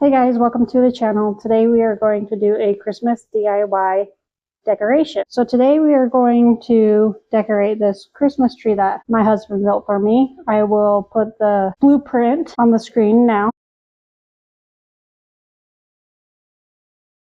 Hey guys, welcome to the channel. Today we are going to do a Christmas DIY decoration. So today we are going to decorate this Christmas tree that my husband built for me. I will put the blueprint on the screen now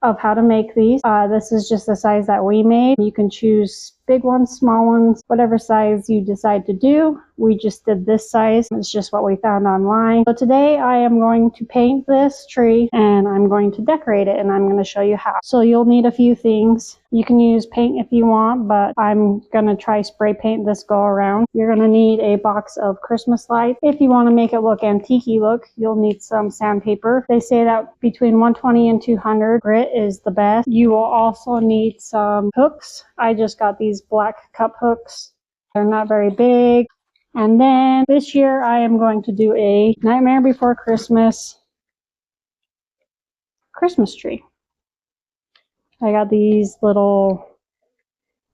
of how to make these. This is just the size that we made. You can choose big ones, small ones, whatever size you decide to do. We just did this size. It's just what we found online. So today I am going to paint this tree and I'm going to decorate it, and I'm going to show you how. So you'll need a few things. You can use paint if you want, but I'm going to try spray paint this go around. You're going to need a box of Christmas lights. If you want to make it look antique-y look, you'll need some sandpaper. They say that between 120 and 200 grit is the best. You will also need some hooks. I just got these black cup hooks. They're not very big. And then this year I am going to do a Nightmare Before Christmas tree. I got these little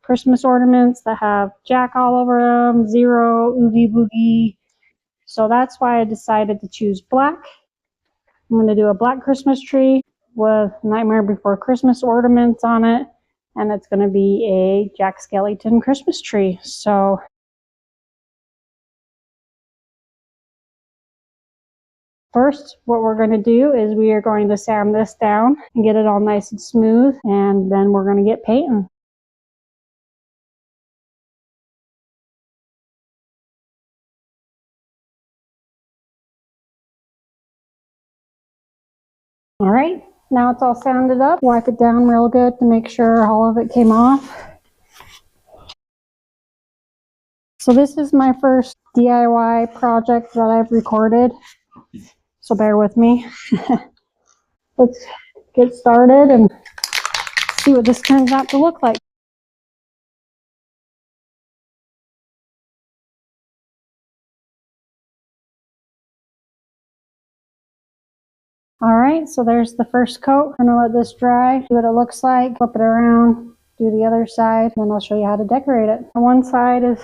Christmas ornaments that have Jack all over them, zero, oogie boogie. So that's why I decided to choose black. I'm going to do a black Christmas tree with Nightmare Before Christmas ornaments on it. And it's going to be a Jack Skellington Christmas tree. So first, what we're going to do is we are going to sand this down and get it all nice and smooth, and then we're going to get painting. All right, now it's all sanded up. Wipe it down real good to make sure all of it came off. So this is my first DIY project that I've recorded, so bear with me. Let's get started and see what this turns out to look like. All right, so there's the first coat. I'm gonna let this dry, see what it looks like, flip it around, do the other side, and then I'll show you how to decorate it. One side is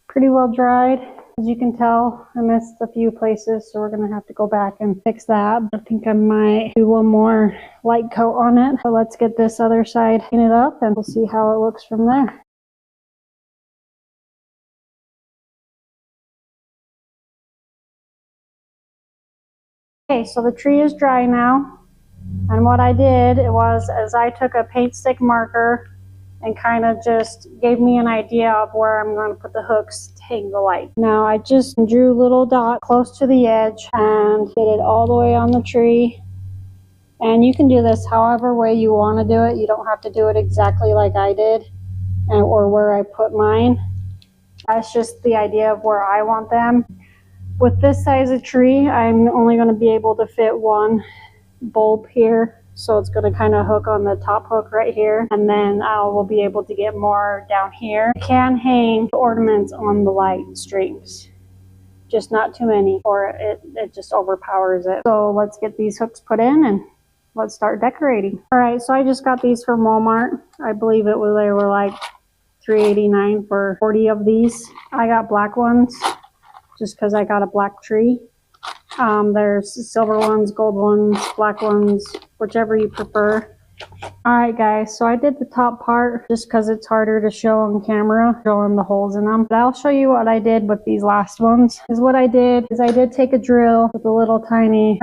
pretty well dried. As you can tell, I missed a few places, so we're gonna have to go back and fix that. I think I might do one more light coat on it. So let's get this other side painted up and we'll see how it looks from there. Okay, so the tree is dry now. And what I did was I took a paint stick marker and kind of just gave me an idea of where I'm going to put the hooks to hang the light. Now I just drew little dots close to the edge and did it all the way on the tree. And you can do this however way you want to do it. You don't have to do it exactly like I did or where I put mine. That's just the idea of where I want them. With this size of tree, I'm only going to be able to fit one bulb here. So it's going to kind of hook on the top hook right here, and then I will be able to get more down here. You can hang ornaments on the light strings, just not too many, or it just overpowers it. So let's get these hooks put in and let's start decorating. All right, so I just got these from Walmart. I believe they were like $3.89 for 40 of these. I got black ones just because I got a black tree. There's silver ones, gold ones, black ones, whichever you prefer. Alright guys, so I did the top part just because it's harder to show on camera, showing the holes in them. But I'll show you what I did with these last ones. What I did is I did take a drill with a little tiny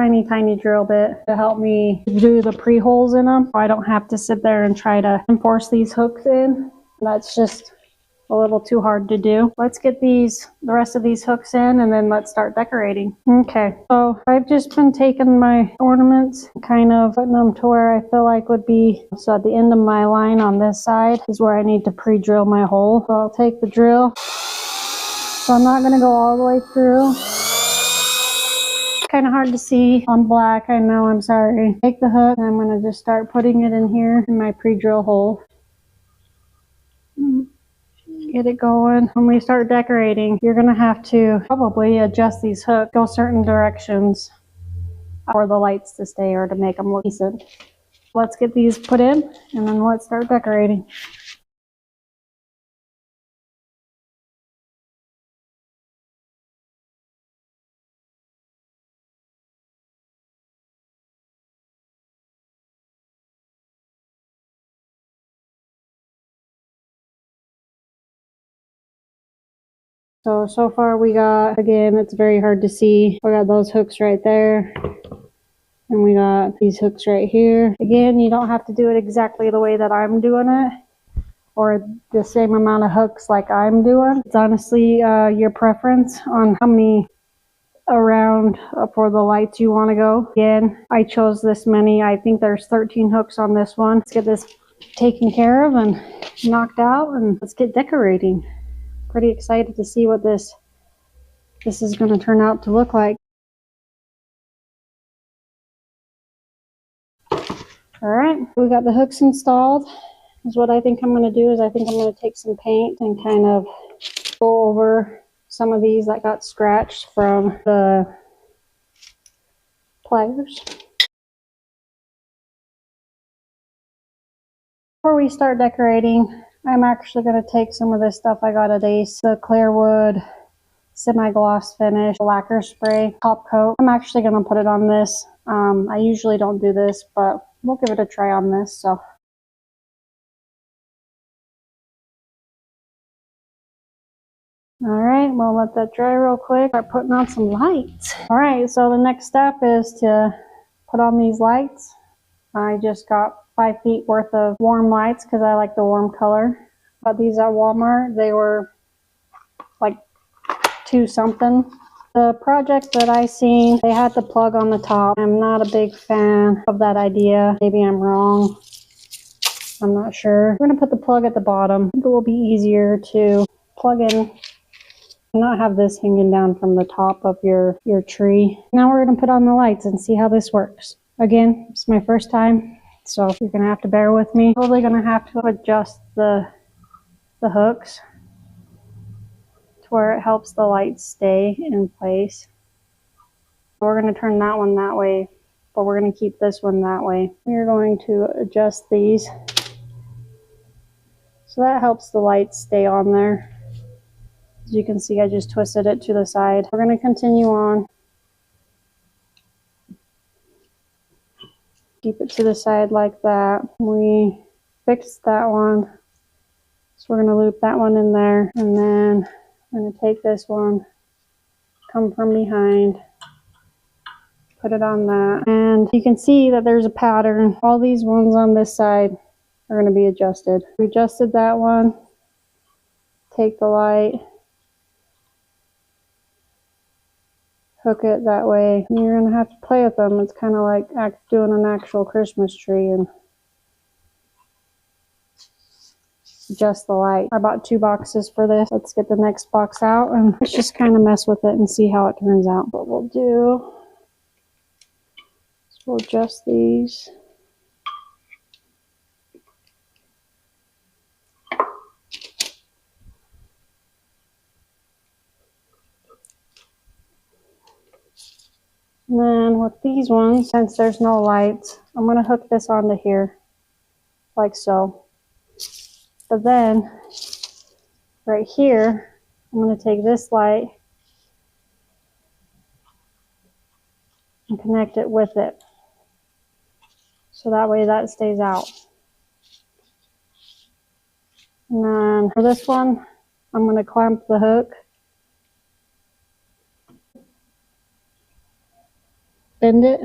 drill bit to help me do the pre-holes in them. So I don't have to sit there and try to force these hooks in. That's just a little too hard to do. Let's get the rest of these hooks in, and then let's start decorating. Okay, so I've just been taking my ornaments, kind of putting them to where I feel like would be, so at the end of my line on this side is where I need to pre-drill my hole. So I'll take the drill. So I'm not gonna go all the way through. It's kind of hard to see on black, I know, I'm sorry. Take the hook, and I'm gonna just start putting it in here in my pre-drill hole. Get it going. When we start decorating, you're going to have to probably adjust these hooks, go certain directions for the lights to stay or to make them look decent. Let's get these put in and then let's start decorating. So far we got, again, it's very hard to see. We got those hooks right there. And we got these hooks right here. Again, you don't have to do it exactly the way that I'm doing it, or the same amount of hooks like I'm doing. It's honestly your preference on how many around for the lights you want to go. Again, I chose this many. I think there's 13 hooks on this one. Let's get this taken care of and knocked out, and let's get decorating. Pretty excited to see what this is going to turn out to look like. All right, we got the hooks installed. Is what I think I'm going to do is I think I'm going to take some paint and kind of go over some of these that got scratched from the pliers. Before we start decorating, I'm actually going to take some of this stuff I got at Ace, the Clearwood semi-gloss finish lacquer spray top coat. I'm actually going to put it on this. I usually don't do this, but we'll give it a try on this. So all right, we'll let that dry real quick. Start putting on some lights. All right, so the next step is to put on these lights. I just got 5 feet worth of warm lights because I like the warm color. Got these at Walmart. They were like $2 something. The project that I seen, they had the plug on the top. I'm not a big fan of that idea. Maybe I'm wrong. I'm not sure. We're gonna put the plug at the bottom. I think it will be easier to plug in and not have this hanging down from the top of your tree. Now we're gonna put on the lights and see how this works. Again, it's my first time, so you're gonna have to bear with me. Probably gonna have to adjust the hooks to where it helps the lights stay in place. We're gonna turn that one that way, but we're gonna keep this one that way. We're going to adjust these so that helps the lights stay on there. As you can see, I just twisted it to the side. We're going to continue on. Keep it to the side like that. We fixed that one. So we're going to loop that one in there. And then I'm going to take this one, come from behind, put it on that. And you can see that there's a pattern. All these ones on this side are going to be adjusted. We adjusted that one. Take the light. Hook it that way. You're going to have to play with them. It's kind of like doing an actual Christmas tree and adjust the light. I bought 2 boxes for this. Let's get the next box out and let's just kind of mess with it and see how it turns out. What we'll do is we'll adjust these. And then with these ones, since there's no lights, I'm going to hook this onto here, like so. But then, right here, I'm going to take this light and connect it with it. So that way that stays out. And then for this one, I'm going to clamp the hook. Bend it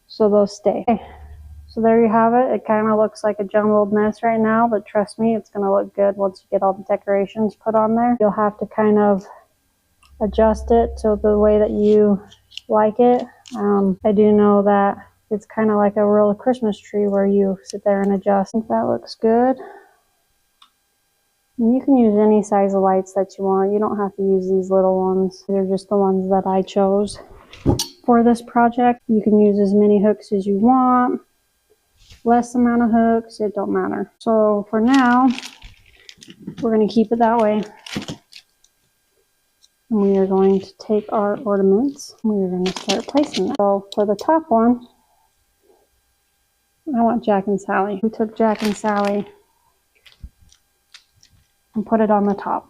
so they'll stay. Okay. So there you have it. It kind of looks like a jumbled mess right now, but trust me, it's going to look good once you get all the decorations put on there. You'll have to kind of adjust it to the way that you like it. I do know that it's kind of like a real Christmas tree where you sit there and adjust. I think that looks good. And you can use any size of lights that you want. You don't have to use these little ones. They're just the ones that I chose for this project. You can use as many hooks as you want. Less amount of hooks, it don't matter. So for now, we're going to keep it that way. And we are going to take our ornaments. We are going to start placing them. So for the top one, I want Jack and Sally. We took Jack and Sally and put it on the top.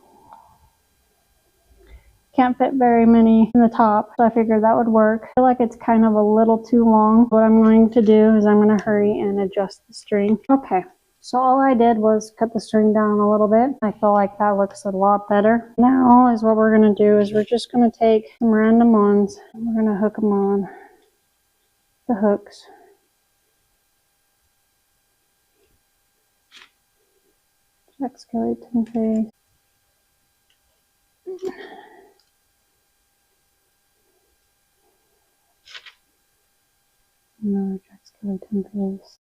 Can't fit very many in the top, so I figured that would work. I feel like it's kind of a little too long. What I'm going to do is I'm going to hurry and adjust the string. Okay, So all I did was cut the string down a little bit. I feel like that looks a lot better. Now is what we're going to do is we're just going to take some random ones and we're going to hook them on the hooks. Jack skeleton face. Another Jack skeleton face.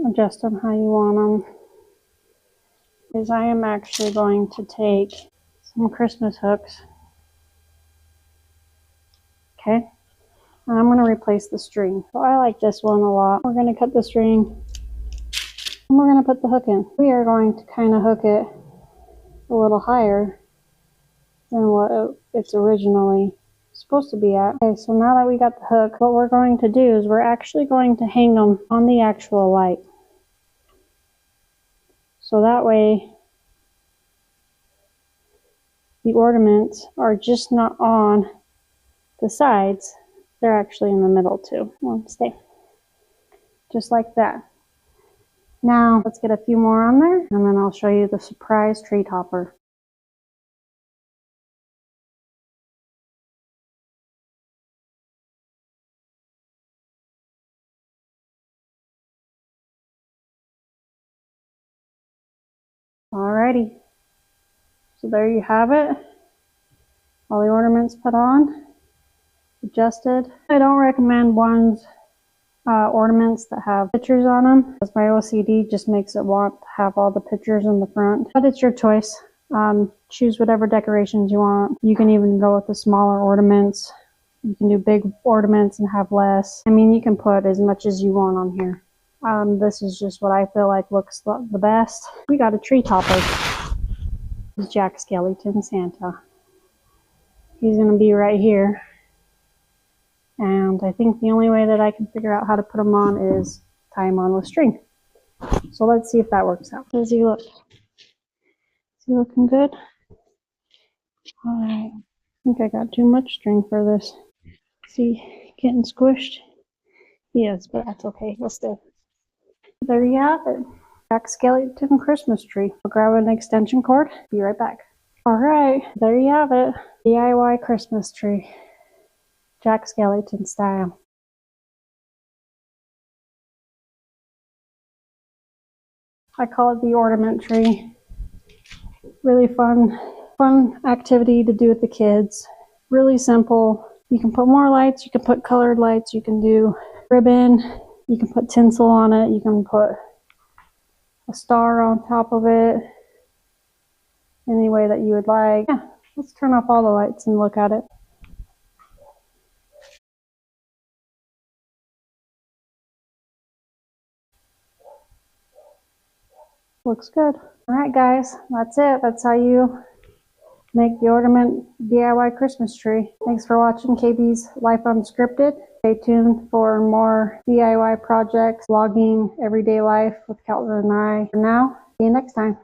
Adjust them how you want them. Because I am actually going to take some Christmas hooks. Okay. And I'm going to replace the string. So I like this one a lot. We're going to cut the string and we're going to put the hook in. We are going to kind of hook it a little higher than what it's originally supposed to be at. Okay, so now that we got the hook, what we're going to do is we're actually going to hang them on the actual light. So that way the ornaments are just not on the sides, they're actually in the middle too. One stay. Just like that. Now let's get a few more on there and then I'll show you the surprise tree topper. Alrighty, so there you have it. All the ornaments put on, adjusted. I don't recommend ornaments that have pictures on them because my OCD just makes it want to have all the pictures in the front. But it's your choice. Choose whatever decorations you want. You can even go with the smaller ornaments. You can do big ornaments and have less. I mean, you can put as much as you want on here. This is just what I feel like looks the best. We got a tree topper. This is Jack Skellington Santa. He's going to be right here. And I think the only way that I can figure out how to put him on is tie him on with string. So let's see if that works out. How does he look? Is he looking good? Alright. I think I got too much string for this. See, getting squished? He is, but that's okay. Let's do it. There you have it. Jack Skellington Christmas tree. I'll grab an extension cord. Be right back. Alright, there you have it. DIY Christmas tree. Jack Skellington style. I call it the ornament tree. Really fun activity to do with the kids. Really simple. You can put more lights, you can put colored lights, you can do ribbon, you can put tinsel on it, you can put a star on top of it. Any way that you would like. Yeah, let's turn off all the lights and look at it. Looks good. Alright guys, that's it. That's how you make the ornament DIY Christmas tree. Thanks for watching KB's Life Unscripted. Stay tuned for more DIY projects, vlogging, everyday life with Calvin and I. For now, see you next time.